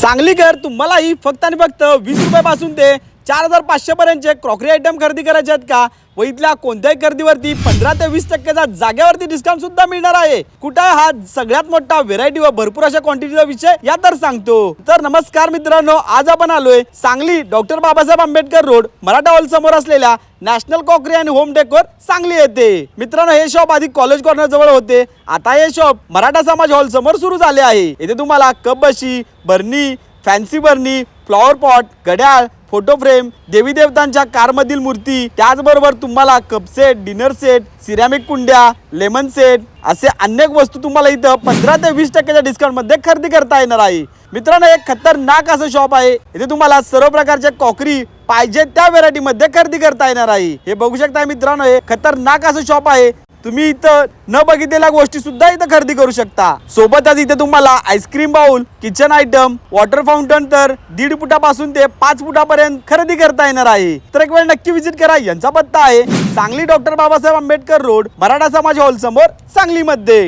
सांगलीकर तुम्हालाही फक्त आणि फक्त 20 रुपयापासून ते 4500 पर्यंतचे क्रॉकरी आयटम खरेदी करायचे आहेत का? व इथल्या कोणत्याही खरेदीवरती 15 ते 20% जागेवरती डिस्काउंट सुद्धा मिळणार आहे। कुठे हा सगळ्यात मोठा व्हेरायटी व भरपूर अशा क्वांटिटीचा विषय या तर सांगतो। तर नमस्कार मित्रांनो, आज आपण आलोय Sangli doctor Babasaheb Ambedkar road Maratha hall समोर असलेल्या नॅशनल क्रॉकरी आणि होम डेकोर सांगली येथे। मित्रांनो, हे शॉप आधी कॉलेज कॉर्नर जवळ होते, आता हे शॉप मराठा समाज हॉल समोर सुरू झाले आहे। येथे तुम्हाला कप बशी, बरणी, फॅन्सी बरणी, फ्लॉवर पॉट, घड्याळ, फोटो फ्रेम, देवी देवतांच्या कारमधील मूर्ती, त्याचबरोबर तुम्हाला cup set, dinner set, ceramic कुंड्या, लेमन सेट असे अनेक वस्तू तुम्हाला इथं 15 ते 20% डिस्काउंट मध्ये खरेदी करता येणार आहे। मित्रांनो, एक खतरनाक असं शॉप आहे। इथे तुम्हाला सर्व प्रकारच्या क्रॉकरी पाहिजे त्या व्हेरायटी मध्ये खरेदी करता येणार आहे। हे बघू शकता मित्रांनो, हे खतरनाक असं शॉप आहे। तुम्ही इथं न बघितलेल्या गोष्टी सुद्धा इथं खरेदी करू शकता। सोबतच इथे तुम्हाला ice cream bowl, kitchen item, water fountain तर 1.5 फुटापासून ते 5 फुटापर्यंत खरेदी करता येणार आहे। तर एक वेळ नक्की विजिट करा। यांचा पत्ता आहे सांगली डॉक्टर बाबासाहेब आंबेडकर रोड मराठा समाज हॉल समोर सांगलीमध्ये।